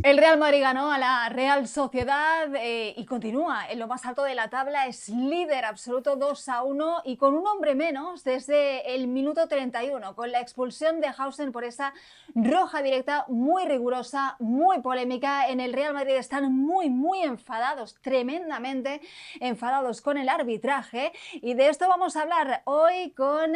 El Real Madrid ganó a la Real Sociedad y continúa en lo más alto de la tabla, es líder absoluto 2-1 y con un hombre menos desde el minuto 31, con la expulsión de Hausen por esa roja directa muy rigurosa, muy polémica. En el Real Madrid están muy enfadados, tremendamente enfadados con el arbitraje, y de esto vamos a hablar hoy con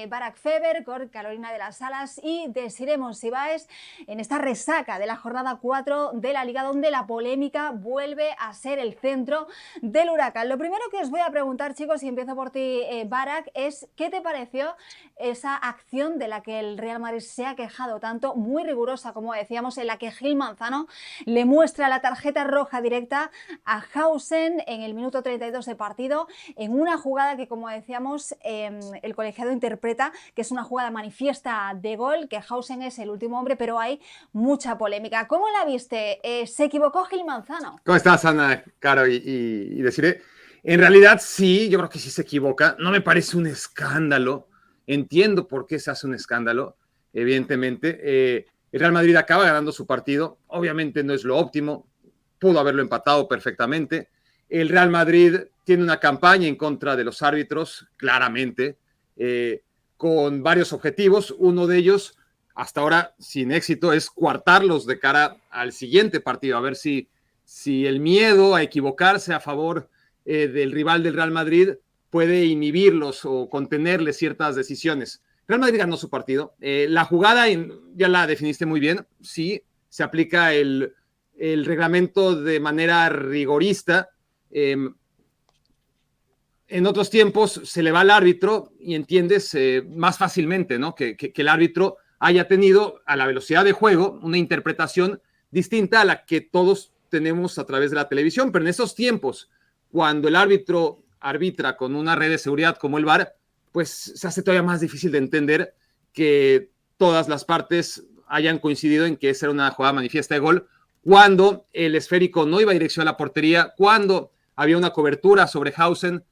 Barak Feber, con Carolina de las Alas y Desiree Monsiváis en esta resaca de la jornada 4 de la Liga, donde la polémica vuelve a ser el centro del huracán. Lo primero que os voy a preguntar, chicos, y empiezo por ti, Barak, es ¿qué te pareció esa acción de la que el Real Madrid se ha quejado tanto, muy rigurosa, como decíamos, en la que Gil Manzano le muestra la tarjeta roja directa a Hausen en el minuto 32 de partido, en una jugada que, como decíamos, el colegiado interpreta que es una jugada manifiesta de gol, que Hausen es el último hombre, pero hay mucha polémica. ¿Cómo la viste? ¿Se equivocó Gil Manzano? ¿Cómo estás, Ana, Caro? Y deciré, en realidad sí, yo creo que sí se equivoca. No me parece un escándalo. Entiendo por qué se hace un escándalo, evidentemente. El Real Madrid acaba ganando su partido. Obviamente no es lo óptimo. Pudo haberlo empatado perfectamente. El Real Madrid tiene una campaña en contra de los árbitros, claramente, con varios objetivos. Uno de ellos, hasta ahora sin éxito, es coartarlos de cara al siguiente partido, a ver si el miedo a equivocarse a favor del rival del Real Madrid puede inhibirlos o contenerles ciertas decisiones. Real Madrid ganó su partido. La jugada, ya la definiste muy bien, sí, se aplica el reglamento de manera rigorista. En otros tiempos se le va al árbitro y entiendes más fácilmente, ¿no? Que el árbitro haya tenido a la velocidad de juego una interpretación distinta a la que todos tenemos a través de la televisión. Pero en esos tiempos, cuando el árbitro arbitra con una red de seguridad como el VAR, pues se hace todavía más difícil de entender que todas las partes hayan coincidido en que esa era una jugada manifiesta de gol, cuando el esférico no iba a dirección a la portería, cuando había una cobertura sobre Hausen,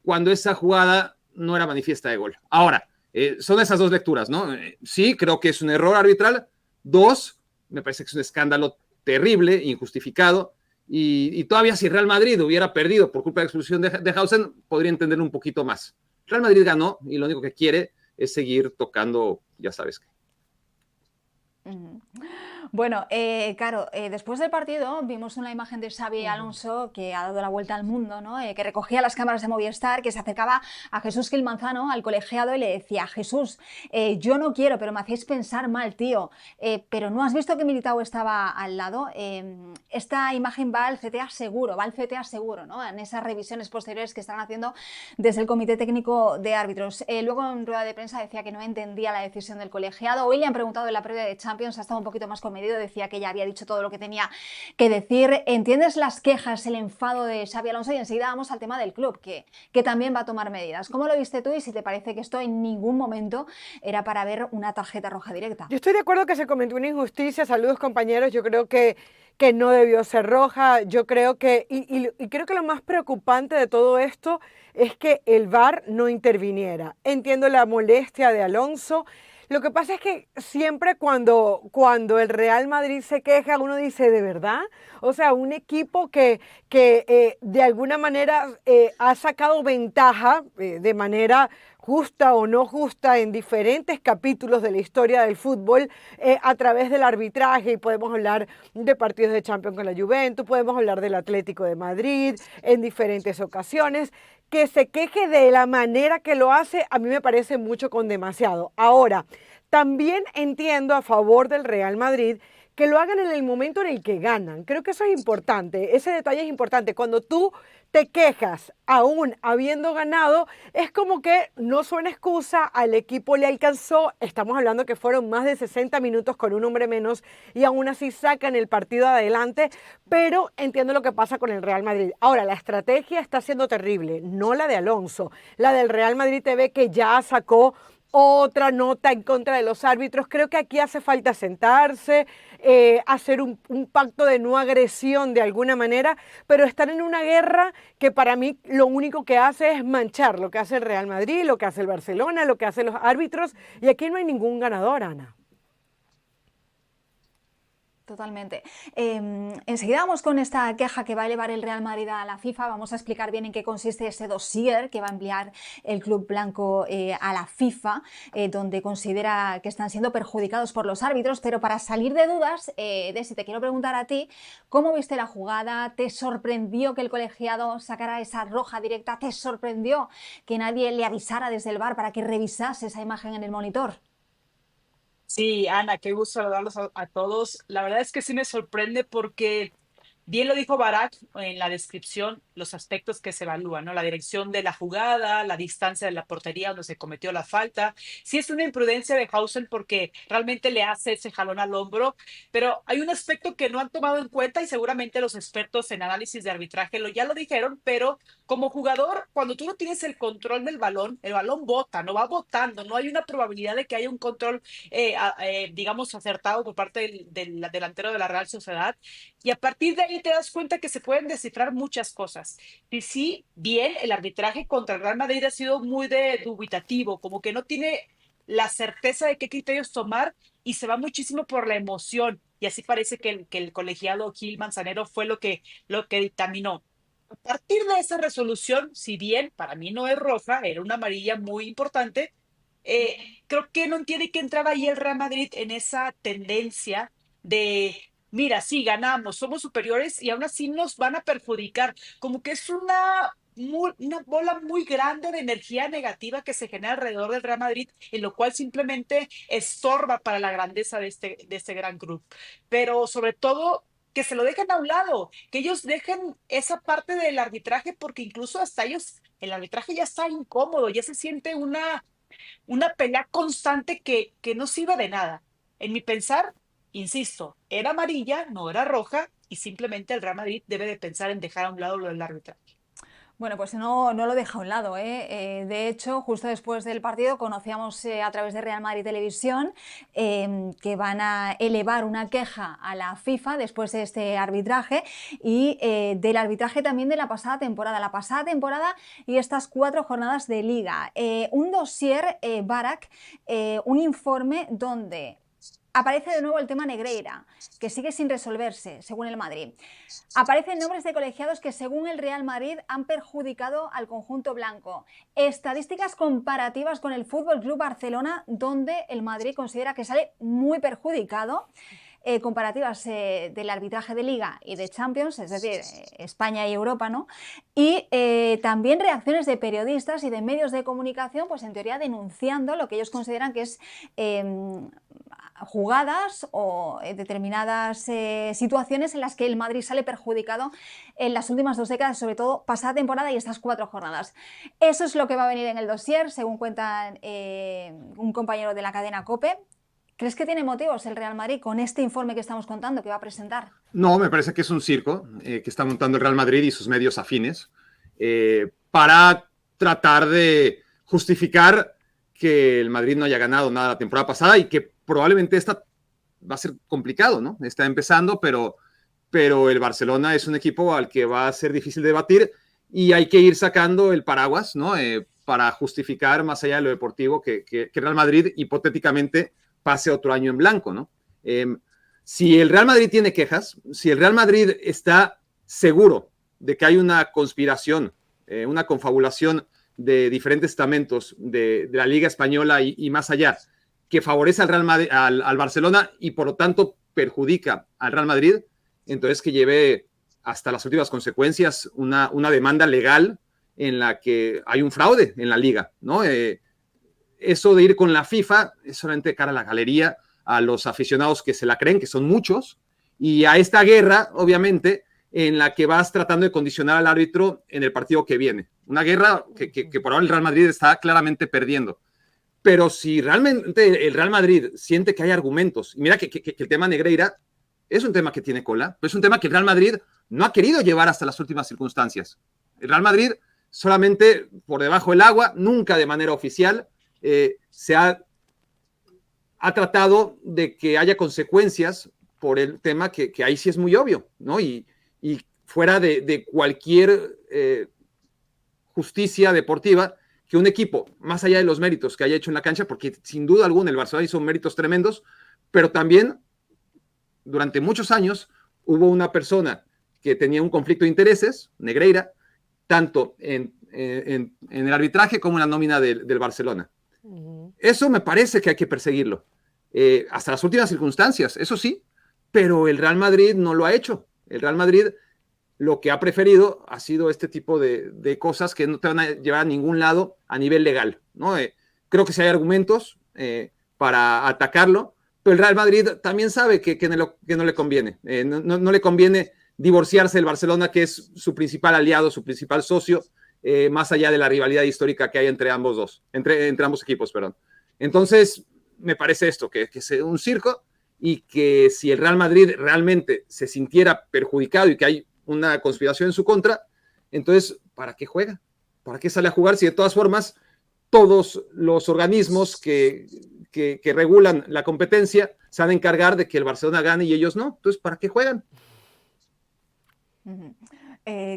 cuando esa jugada no era manifiesta de gol. Ahora, son esas dos lecturas, ¿no? Sí, creo que es un error arbitral. Dos, me parece que es un escándalo terrible, injustificado. Y todavía si Real Madrid hubiera perdido por culpa de la expulsión de Hausen, podría entenderlo un poquito más. Real Madrid ganó y lo único que quiere es seguir tocando, ya sabes qué. Bueno, claro, después del partido vimos una imagen de Xabi Alonso que ha dado la vuelta al mundo, ¿no? Que recogía las cámaras de Movistar, que se acercaba a Jesús Gil Manzano, al colegiado, y le decía: Jesús, yo no quiero, pero me hacéis pensar mal, tío. Pero ¿no has visto que Militao estaba al lado? Esta imagen va al CTA seguro, ¿no? En esas revisiones posteriores que están haciendo desde el Comité Técnico de Árbitros. Luego en rueda de prensa decía que no entendía la decisión del colegiado. Hoy le han preguntado en la previa de Champions, ha estado un poquito más comedido, decía que ya había dicho todo lo que tenía que decir. ¿Entiendes las quejas, el enfado de Xabi Alonso? Y enseguida vamos al tema del club, que también va a tomar medidas. ¿Cómo lo viste tú y si te parece que esto en ningún momento era para ver una tarjeta roja directa? Yo estoy de acuerdo que se cometió una injusticia. Saludos, compañeros. Yo creo que no debió ser roja. Yo creo que, y creo que lo más preocupante de todo esto es que el VAR no interviniera. Entiendo la molestia de Alonso. Lo que pasa es que siempre cuando el Real Madrid se queja, uno dice, ¿de verdad? O sea, un equipo que de alguna manera ha sacado ventaja de manera justa o no justa en diferentes capítulos de la historia del fútbol a través del arbitraje, y podemos hablar de partidos de Champions con la Juventus, podemos hablar del Atlético de Madrid en diferentes ocasiones. Que se queje de la manera que lo hace, a mí me parece mucho con demasiado. Ahora, también entiendo a favor del Real Madrid que lo hagan en el momento en el que ganan. Creo que eso es importante, ese detalle es importante. Cuando tú te quejas aún habiendo ganado, es como que no suena excusa, al equipo le alcanzó, estamos hablando que fueron más de 60 minutos con un hombre menos y aún así sacan el partido adelante, pero entiendo lo que pasa con el Real Madrid. Ahora, la estrategia está siendo terrible, no la de Alonso, la del Real Madrid TV, que ya sacó otra nota en contra de los árbitros. Creo que aquí hace falta sentarse, hacer un pacto de no agresión de alguna manera, pero estar en una guerra que para mí lo único que hace es manchar lo que hace el Real Madrid, lo que hace el Barcelona, lo que hacen los árbitros, y aquí no hay ningún ganador, Ana. Totalmente. Enseguida vamos con esta queja que va a elevar el Real Madrid a la FIFA. Vamos a explicar bien en qué consiste ese dossier que va a enviar el Club Blanco a la FIFA, donde considera que están siendo perjudicados por los árbitros. Pero para salir de dudas, Desi, te quiero preguntar a ti, ¿cómo viste la jugada? ¿Te sorprendió que el colegiado sacara esa roja directa? ¿Te sorprendió que nadie le avisara desde el VAR para que revisase esa imagen en el monitor? Sí, Ana, qué gusto saludarlos a todos. La verdad es que sí me sorprende porque bien lo dijo Barak en la descripción, los aspectos que se evalúan, ¿no? La dirección de la jugada, la distancia de la portería donde se cometió la falta. Sí es una imprudencia de Hausen porque realmente le hace ese jalón al hombro, pero hay un aspecto que no han tomado en cuenta y seguramente los expertos en análisis de arbitraje ya lo dijeron, pero como jugador, cuando tú no tienes el control del balón, el balón bota, no va botando, no hay una probabilidad de que haya un control, digamos, acertado por parte del delantero de la Real Sociedad. Y a partir de ahí te das cuenta que se pueden descifrar muchas cosas. Y sí, bien, el arbitraje contra el Real Madrid ha sido muy dubitativo, como que no tiene la certeza de qué criterios tomar y se va muchísimo por la emoción. Y así parece que el colegiado Gil Manzanero fue lo que dictaminó. A partir de esa resolución, si bien para mí no es roja, era una amarilla muy importante, creo que no tiene que entrar ahí el Real Madrid en esa tendencia de, mira, sí, ganamos, somos superiores y aún así nos van a perjudicar. Como que es una bola muy grande de energía negativa que se genera alrededor del Real Madrid, en lo cual simplemente estorba para la grandeza de este gran club. Pero sobre todo que se lo dejen a un lado, que ellos dejen esa parte del arbitraje, porque incluso hasta ellos, el arbitraje ya está incómodo, ya se siente una pelea constante que no sirve de nada. En mi pensar, insisto, era amarilla, no era roja, y simplemente el Real Madrid debe de pensar en dejar a un lado lo del arbitraje. Bueno, pues no lo deja a un lado, ¿eh? De hecho, justo después del partido conocíamos a través de Real Madrid Televisión que van a elevar una queja a la FIFA después de este arbitraje y del arbitraje también de la pasada temporada y estas 4 jornadas de liga. Un dossier, Barak, un informe donde aparece de nuevo el tema Negreira, que sigue sin resolverse, según el Madrid. Aparecen nombres de colegiados que, según el Real Madrid, han perjudicado al conjunto blanco. Estadísticas comparativas con el FC Barcelona, donde el Madrid considera que sale muy perjudicado. Comparativas del arbitraje de Liga y de Champions, es decir, España y Europa, ¿no? Y también reacciones de periodistas y de medios de comunicación, pues en teoría denunciando lo que ellos consideran que es jugadas o determinadas situaciones en las que el Madrid sale perjudicado en las últimas 2 décadas, sobre todo pasada temporada y estas 4 jornadas. Eso es lo que va a venir en el dossier, según cuenta un compañero de la cadena COPE. ¿Crees que tiene motivos el Real Madrid con este informe que estamos contando, que va a presentar? No, me parece que es un circo que está montando el Real Madrid y sus medios afines para tratar de justificar que el Madrid no haya ganado nada la temporada pasada y que probablemente esta va a ser complicado, ¿no? Está empezando, pero el Barcelona es un equipo al que va a ser difícil de batir y hay que ir sacando el paraguas, ¿no? Para justificar, más allá de lo deportivo, que Real Madrid hipotéticamente pase otro año en blanco, ¿no? Si el Real Madrid tiene quejas, si el Real Madrid está seguro de que hay una conspiración, una confabulación de diferentes estamentos de la Liga Española y más allá, que favorece al Real Madrid, al Barcelona y por lo tanto perjudica al Real Madrid, entonces que lleve hasta las últimas consecuencias una demanda legal en la que hay un fraude en la Liga, ¿no? Eso de ir con la FIFA es solamente de cara a la galería, a los aficionados que se la creen, que son muchos, y a esta guerra, obviamente, en la que vas tratando de condicionar al árbitro en el partido que viene. Una guerra que por ahora el Real Madrid está claramente perdiendo. Pero si realmente el Real Madrid siente que hay argumentos, y mira que el tema Negreira es un tema que tiene cola, pero es un tema que el Real Madrid no ha querido llevar hasta las últimas circunstancias. El Real Madrid solamente por debajo del agua, nunca de manera oficial, se ha tratado de que haya consecuencias por el tema que ahí sí es muy obvio, ¿no? Y fuera de cualquier justicia deportiva, que un equipo, más allá de los méritos que haya hecho en la cancha, porque sin duda alguna el Barcelona hizo méritos tremendos, pero también durante muchos años hubo una persona que tenía un conflicto de intereses, Negreira, tanto en el arbitraje como en la nómina del Barcelona. Eso me parece que hay que perseguirlo. Hasta las últimas circunstancias, eso sí, pero el Real Madrid no lo ha hecho. El Real Madrid lo que ha preferido ha sido este tipo de cosas que no te van a llevar a ningún lado a nivel legal, ¿no? Creo que sí hay argumentos para atacarlo, pero el Real Madrid también sabe que no le conviene. No le conviene divorciarse del Barcelona, que es su principal aliado, su principal socio, más allá de la rivalidad histórica que hay entre ambos equipos, perdón. Entonces, me parece esto, que es un circo, y que si el Real Madrid realmente se sintiera perjudicado y que hay una conspiración en su contra, entonces, ¿para qué juega? ¿Para qué sale a jugar si de todas formas todos los organismos que regulan la competencia se van a encargar de que el Barcelona gane y ellos no? Entonces, ¿para qué juegan?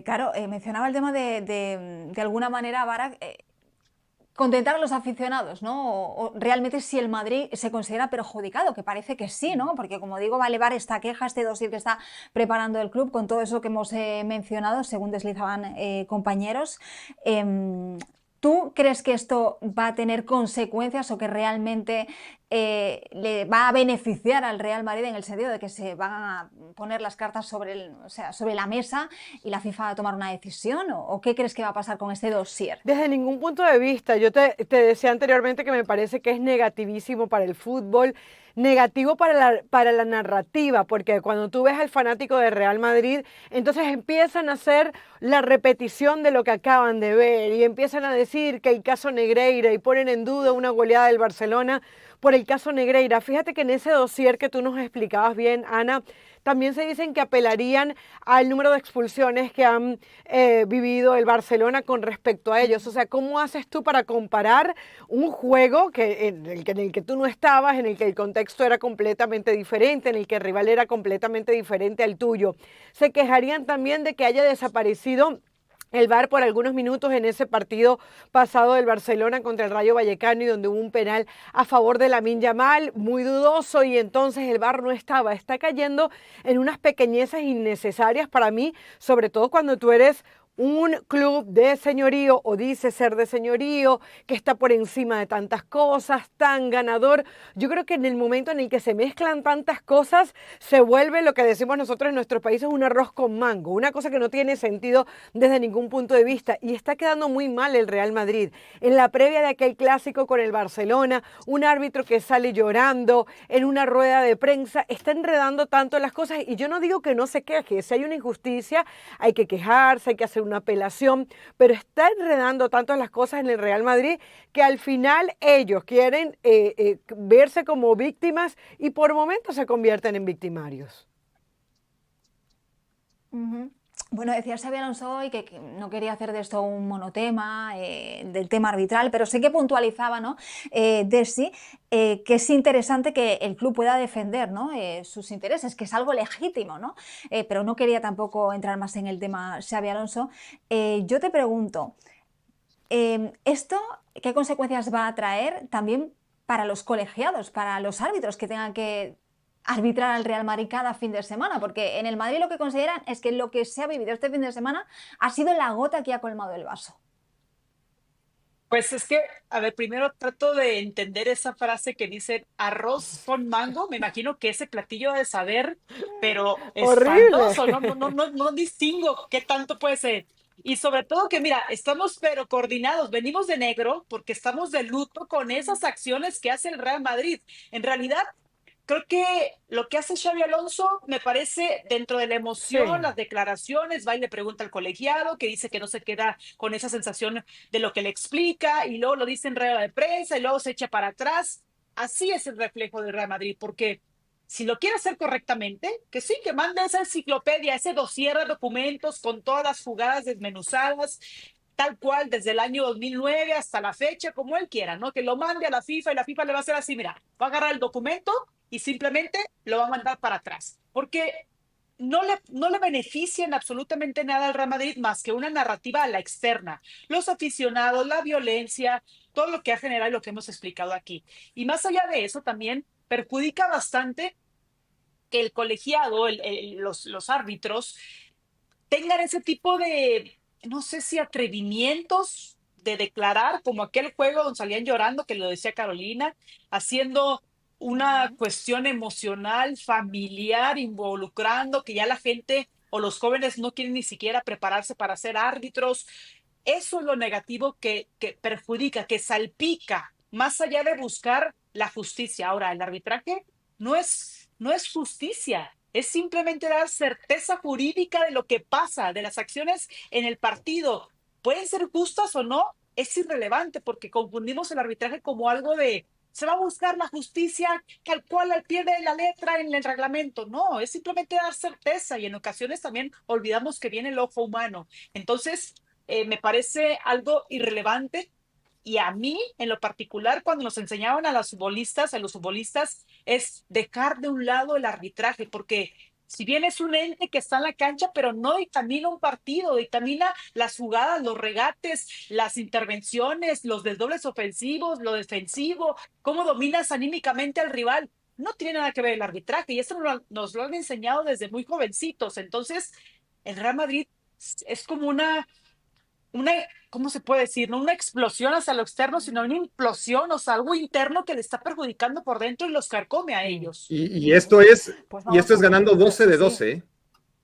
Claro, mencionaba el tema de alguna manera, Barak, contentar a los aficionados, ¿no? O realmente si el Madrid se considera perjudicado, que parece que sí, ¿no? Porque como digo, va a elevar esta queja, este dossier que está preparando el club con todo eso que hemos mencionado, según deslizaban compañeros. ¿Tú crees que esto va a tener consecuencias o que realmente le va a beneficiar al Real Madrid en el sentido de que se van a poner las cartas sobre la mesa y la FIFA va a tomar una decisión? ¿O qué crees que va a pasar con este dossier? Desde ningún punto de vista. Yo te decía anteriormente que me parece que es negativísimo para el fútbol, negativo para la narrativa, porque cuando tú ves al fanático de Real Madrid, entonces empiezan a hacer la repetición de lo que acaban de ver y empiezan a decir que el caso Negreira y ponen en duda una goleada del Barcelona por el caso Negreira. Fíjate que en ese dossier que tú nos explicabas bien, Ana, también se dicen que apelarían al número de expulsiones que han vivido el Barcelona con respecto a ellos. O sea, ¿cómo haces tú para comparar un juego en el que tú no estabas, en el que el contexto era completamente diferente, en el que el rival era completamente diferente al tuyo? Se quejarían también de que haya desaparecido el VAR por algunos minutos en ese partido pasado del Barcelona contra el Rayo Vallecano, y donde hubo un penal a favor de Lamine Yamal, muy dudoso, y entonces el VAR no estaba. Está cayendo en unas pequeñeces innecesarias para mí, sobre todo cuando tú eres un club de señorío o dice ser de señorío, que está por encima de tantas cosas, tan ganador. Yo creo que en el momento en el que se mezclan tantas cosas, se vuelve lo que decimos nosotros en nuestros países un arroz con mango, una cosa que no tiene sentido desde ningún punto de vista, y está quedando muy mal el Real Madrid. En la previa de aquel clásico con el Barcelona, un árbitro que sale llorando en una rueda de prensa, está enredando tanto las cosas, y yo no digo que no se queje. Si hay una injusticia, hay que quejarse, hay que hacer una apelación, pero está enredando tanto las cosas en el Real Madrid que al final ellos quieren verse como víctimas y por momentos se convierten en victimarios. Bueno, decía Xabi Alonso hoy que no quería hacer de esto un monotema, del tema arbitral, pero sí que puntualizaba, ¿no? Desi, que es interesante que el club pueda defender, ¿no? Sus intereses, que es algo legítimo, ¿no? Pero no quería tampoco entrar más en el tema Xabi Alonso. Yo te pregunto, ¿esto qué consecuencias va a traer también para los colegiados, para los árbitros que tengan que arbitrar al Real Madrid cada fin de semana? Porque en el Madrid lo que consideran es que lo que se ha vivido este fin de semana ha sido la gota que ha colmado el vaso. Pues es que, a ver, primero trato de entender esa frase que dice arroz con mango. Me imagino que ese platillo de saber, pero espantoso. ¡Horrible! No distingo qué tanto puede ser. Y sobre todo que, mira, estamos pero coordinados, venimos de negro porque estamos de luto con esas acciones que hace el Real Madrid. En realidad, creo que lo que hace Xabi Alonso me parece dentro de la emoción, Sí. las declaraciones, va y le pregunta al colegiado, que dice que no se queda con esa sensación de lo que le explica, y luego lo dice en rueda de prensa, y luego se echa para atrás. Así es el reflejo del Real Madrid, porque si lo quiere hacer correctamente, que sí, que mande esa enciclopedia, ese dossier de documentos con todas las jugadas desmenuzadas, tal cual, desde el año 2009 hasta la fecha, como él quiera, ¿no? Que lo mande a la FIFA y la FIFA le va a hacer así, mira, va a agarrar el documento y simplemente lo va a mandar para atrás, porque no le benefician absolutamente nada al Real Madrid más que una narrativa a la externa, los aficionados, la violencia, todo lo que ha generado y lo que hemos explicado aquí. Y más allá de eso, también perjudica bastante que el colegiado, los árbitros, tengan ese tipo de, no sé si atrevimientos de declarar, como aquel juego donde salían llorando, que lo decía Carolina, haciendo una cuestión emocional, familiar, involucrando que ya la gente o los jóvenes no quieren ni siquiera prepararse para ser árbitros. Eso es lo negativo que perjudica, que salpica, más allá de buscar la justicia. Ahora, el arbitraje no es justicia, es simplemente dar certeza jurídica de lo que pasa, de las acciones en el partido. Pueden ser justas o no, es irrelevante porque confundimos el arbitraje como algo de se va a buscar la justicia tal cual al pie de la letra en el reglamento. No, es simplemente dar certeza y en ocasiones también olvidamos que viene el ojo humano. Entonces, me parece algo irrelevante y a mí, en lo particular, cuando nos enseñaban a los futbolistas, es dejar de un lado el arbitraje, porque si bien es un ente que está en la cancha, pero no dictamina un partido, dictamina las jugadas, los regates, las intervenciones, los desdobles ofensivos, lo defensivo, cómo dominas anímicamente al rival. No tiene nada que ver el arbitraje y eso nos lo han enseñado desde muy jovencitos. Entonces, el Real Madrid es como una, ¿cómo se puede decir? No una explosión hacia lo externo, sino una implosión, o sea, algo interno que le está perjudicando por dentro y los carcome a ellos. Y esto es, Pues y esto es ganando 12 de sí. 12, ¿eh?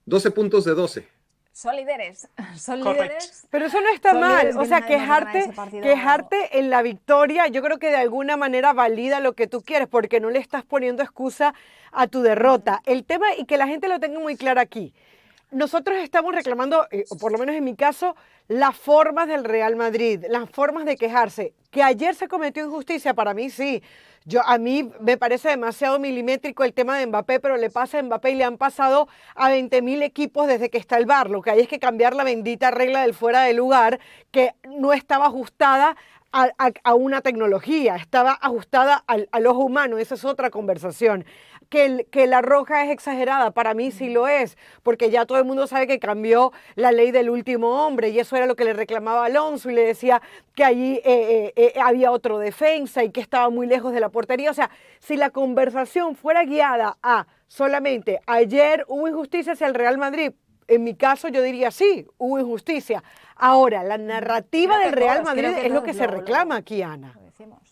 12 puntos de 12. Son líderes, son Correcto. líderes. Pero eso no está Son mal, líderes, o sea, vienen además de ganar ese partido. quejarte en la victoria, yo creo que de alguna manera valida lo que tú quieres, porque no le estás poniendo excusa a tu derrota. El tema, y que la gente lo tenga muy claro aquí, nosotros estamos reclamando, o por lo menos en mi caso, las formas del Real Madrid, las formas de quejarse. Que ayer se cometió injusticia, para mí sí. A mí me parece demasiado milimétrico el tema de Mbappé, pero le pasa a Mbappé y le han pasado a 20.000 equipos desde que está el VAR. Lo que hay es que cambiar la bendita regla del fuera de lugar, que no estaba ajustada a una tecnología, estaba ajustada al ojo humano. Esa es otra conversación. Que la roja es exagerada, para mí sí lo es, porque ya todo el mundo sabe que cambió la ley del último hombre y eso era lo que le reclamaba Alonso y le decía que allí había otro defensa y que estaba muy lejos de la portería. O sea, si la conversación fuera guiada a solamente ayer hubo injusticia hacia el Real Madrid, en mi caso yo diría sí, hubo injusticia. Ahora, la narrativa del Real Madrid es lo que se reclama aquí, Ana. Lo decimos.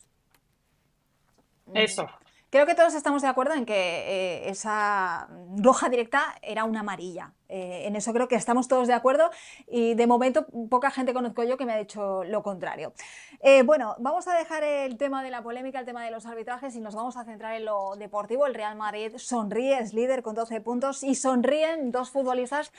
Eso. Creo que todos estamos de acuerdo en que esa roja directa era una amarilla. En eso creo que estamos todos de acuerdo y de momento poca gente conozco yo que me ha dicho lo contrario. Bueno, vamos a dejar el tema de la polémica, el tema de los arbitrajes y nos vamos a centrar en lo deportivo. El Real Madrid sonríe, es líder con 12 puntos y sonríen dos futbolistas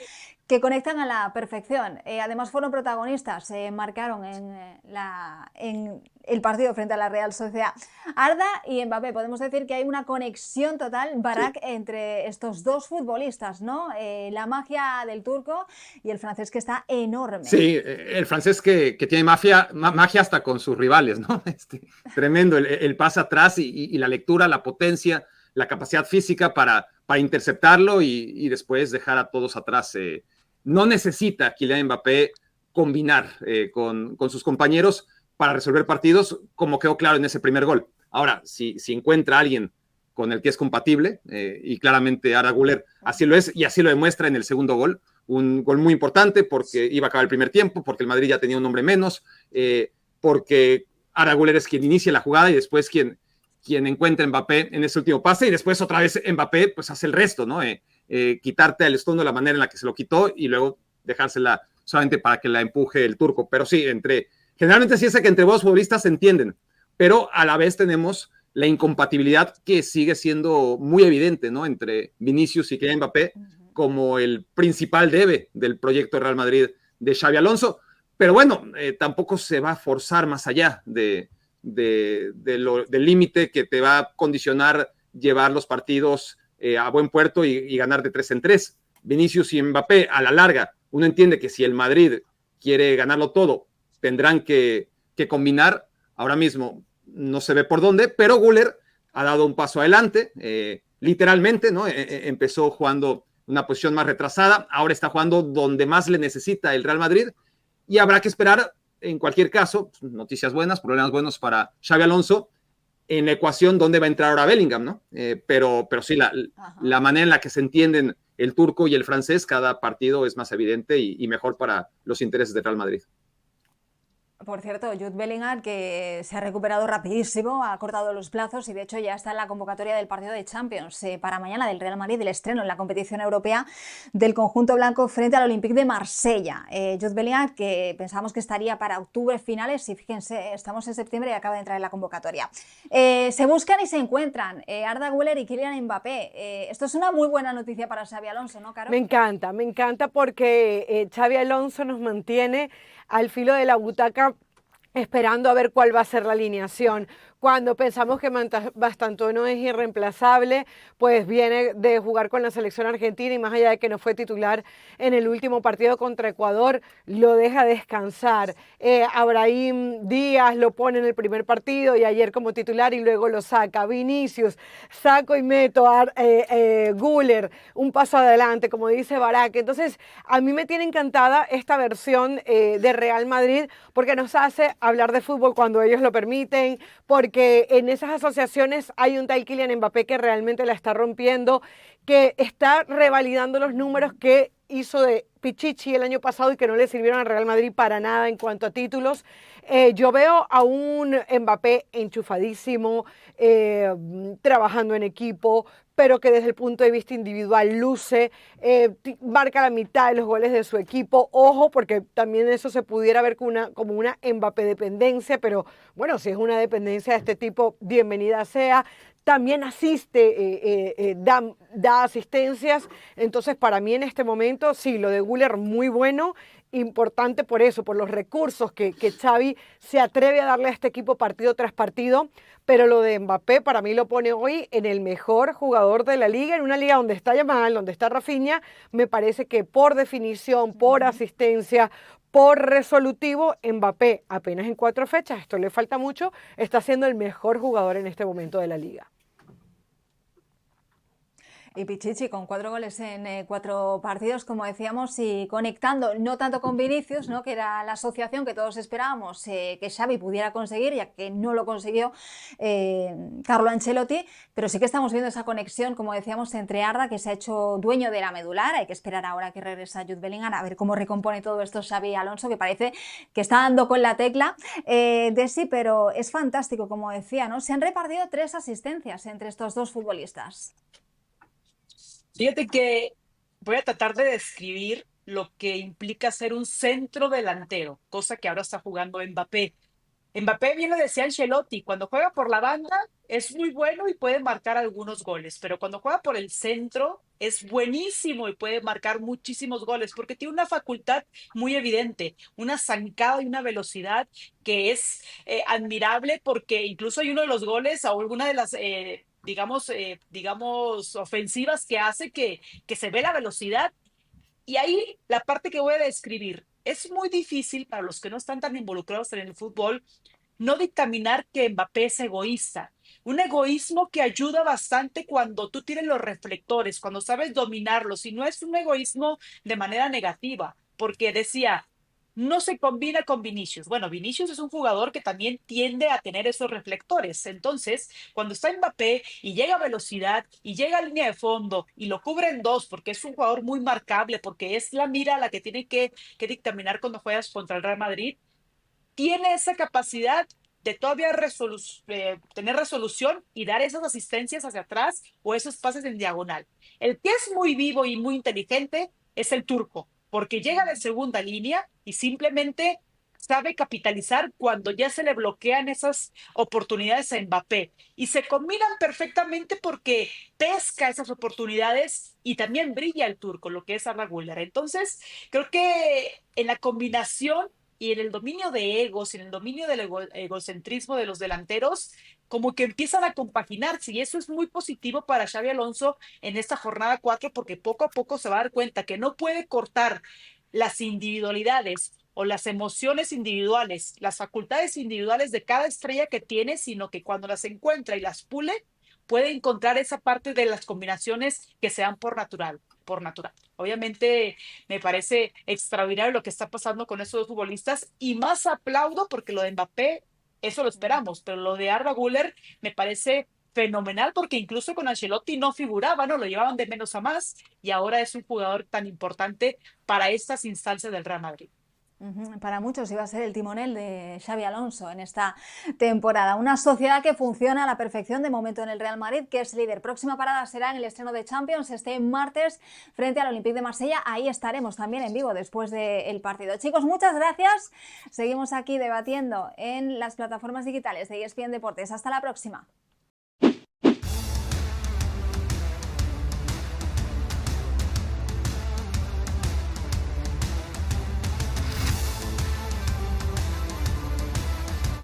que conectan a la perfección. Además fueron protagonistas, marcaron en el partido frente a la Real Sociedad. Arda y Mbappé, podemos decir que hay una conexión total, Barak, sí, entre estos dos futbolistas, ¿no? La magia del turco y el francés que está enorme. Sí, el francés que tiene magia hasta con sus rivales, ¿no? Tremendo, el pase atrás y la lectura, la potencia, la capacidad física para interceptarlo y después dejar a todos atrás. No necesita Kylian Mbappé combinar con sus compañeros para resolver partidos, como quedó claro en ese primer gol. Ahora, si encuentra a alguien con el que es compatible, y claramente Arda Güler así lo es, y así lo demuestra en el segundo gol, un gol muy importante porque iba a acabar el primer tiempo, porque el Madrid ya tenía un hombre menos, porque Arda Güler es quien inicia la jugada y después quien encuentra a Mbappé en ese último pase, y después otra vez Mbappé pues hace el resto, ¿no? Quitarte al Estondo de la manera en la que se lo quitó y luego dejársela solamente para que la empuje el turco. Pero sí, generalmente sí es que entre dos futbolistas se entienden, pero a la vez tenemos la incompatibilidad que sigue siendo muy evidente, ¿no? Entre Vinicius y Kylian Mbappé, como el principal debe del proyecto Real Madrid de Xabi Alonso. Pero bueno, tampoco se va a forzar más allá del límite que te va a condicionar llevar los partidos a buen puerto y ganar de 3 en 3. Vinicius y Mbappé, a la larga, uno entiende que si el Madrid quiere ganarlo todo, tendrán que combinar. Ahora mismo no se ve por dónde, pero Güler ha dado un paso adelante, literalmente, ¿no? Empezó jugando una posición más retrasada, ahora está jugando donde más le necesita el Real Madrid, y habrá que esperar, en cualquier caso, noticias buenas, problemas buenos para Xabi Alonso, en la ecuación dónde va a entrar ahora Bellingham, ¿no? Pero sí, la manera en la que se entienden el turco y el francés, cada partido es más evidente y mejor para los intereses de Real Madrid. Por cierto, Jude Bellingham, que se ha recuperado rapidísimo, ha cortado los plazos y de hecho ya está en la convocatoria del partido de Champions para mañana del Real Madrid, del estreno en la competición europea del conjunto blanco frente al Olympique de Marsella. Jude Bellingham, que pensábamos que estaría para octubre finales, y fíjense, estamos en septiembre y acaba de entrar en la convocatoria. Se buscan y se encuentran Arda Güler y Kylian Mbappé. Esto es una muy buena noticia para Xabi Alonso, ¿no, Caro? Me encanta porque Xabi Alonso nos mantiene al filo de la butaca esperando a ver cuál va a ser la alineación. Cuando pensamos que Mastantuono es irreemplazable, pues viene de jugar con la selección argentina y más allá de que no fue titular en el último partido contra Ecuador, lo deja descansar. Abraham Díaz lo pone en el primer partido y ayer como titular y luego lo saca. Vinicius, saco y meto a Güler, un paso adelante, como dice Barak. Entonces, a mí me tiene encantada esta versión de Real Madrid porque nos hace hablar de fútbol cuando ellos lo permiten, porque en esas asociaciones hay un tal Kylian Mbappé que realmente la está rompiendo, que está revalidando los números que hizo de Pichichi el año pasado y que no le sirvieron al Real Madrid para nada en cuanto a títulos. Yo veo a un Mbappé enchufadísimo, trabajando en equipo, pero que desde el punto de vista individual luce, marca la mitad de los goles de su equipo. Ojo, porque también eso se pudiera ver como una Mbappé dependencia, pero bueno, si es una dependencia de este tipo, bienvenida sea. También asiste, da asistencias. Entonces, para mí en este momento, sí, lo de Güler muy bueno, importante por eso, por los recursos que Xavi se atreve a darle a este equipo partido tras partido, pero lo de Mbappé para mí lo pone hoy en el mejor jugador de la liga, en una liga donde está Yamal, donde está Rafinha. Me parece que por definición, por asistencia, por resolutivo, Mbappé apenas en 4 fechas, esto le falta mucho, está siendo el mejor jugador en este momento de la liga. Y Pichichi con 4 goles en 4 partidos, como decíamos, y conectando no tanto con Vinicius, ¿no?, que era la asociación que todos esperábamos que Xavi pudiera conseguir, ya que no lo consiguió Carlo Ancelotti, pero sí que estamos viendo esa conexión, como decíamos, entre Arda, que se ha hecho dueño de la medular. Hay que esperar ahora que regresa Jude Bellingham a ver cómo recompone todo esto Xavi Alonso, que parece que está dando con la tecla de sí, pero es fantástico, como decía, ¿no? Se han repartido 3 asistencias entre estos dos futbolistas. Fíjate que voy a tratar de describir lo que implica ser un centro delantero, cosa que ahora está jugando Mbappé. Mbappé, bien lo decía Ancelotti, cuando juega por la banda es muy bueno y puede marcar algunos goles, pero cuando juega por el centro es buenísimo y puede marcar muchísimos goles porque tiene una facultad muy evidente, una zancada y una velocidad que es admirable, porque incluso hay uno de los goles o alguna de las digamos, ofensivas que hace que se ve la velocidad. Y ahí la parte que voy a describir. Es muy difícil para los que no están tan involucrados en el fútbol no dictaminar que Mbappé es egoísta. Un egoísmo que ayuda bastante cuando tú tienes los reflectores, cuando sabes dominarlos, y no es un egoísmo de manera negativa, porque decía, no se combina con Vinicius. Bueno, Vinicius es un jugador que también tiende a tener esos reflectores. Entonces, cuando está Mbappé y llega a velocidad y llega a línea de fondo y lo cubre en 2, porque es un jugador muy marcable, porque es la mira la que tiene que dictaminar cuando juegas contra el Real Madrid, tiene esa capacidad de todavía tener resolución y dar esas asistencias hacia atrás o esos pases en diagonal. El que es muy vivo y muy inteligente es el turco, porque llega de segunda línea y simplemente sabe capitalizar cuando ya se le bloquean esas oportunidades a Mbappé. Y se combinan perfectamente porque pesca esas oportunidades y también brilla el turco, lo que es Arda Güler. Entonces, creo que en la combinación y en el dominio de egos, en el dominio del egocentrismo de los delanteros, como que empiezan a compaginarse, y eso es muy positivo para Xabi Alonso en esta jornada 4, porque poco a poco se va a dar cuenta que no puede cortar las individualidades o las emociones individuales, las facultades individuales de cada estrella que tiene, sino que cuando las encuentra y las pule, puede encontrar esa parte de las combinaciones que sean por natural. Obviamente me parece extraordinario lo que está pasando con estos dos futbolistas, y más aplaudo porque lo de Mbappé eso lo esperamos, pero lo de Arda Güler me parece fenomenal porque incluso con Ancelotti no figuraba, ¿no? Lo llevaban de menos a más y ahora es un jugador tan importante para estas instancias del Real Madrid. Para muchos iba a ser el timonel de Xabi Alonso en esta temporada. Una sociedad que funciona a la perfección de momento en el Real Madrid, que es líder. Próxima parada será en el estreno de Champions este martes frente al Olympique de Marsella. Ahí estaremos también en vivo después del partido. Chicos, muchas gracias. Seguimos aquí debatiendo en las plataformas digitales de ESPN Deportes. Hasta la próxima.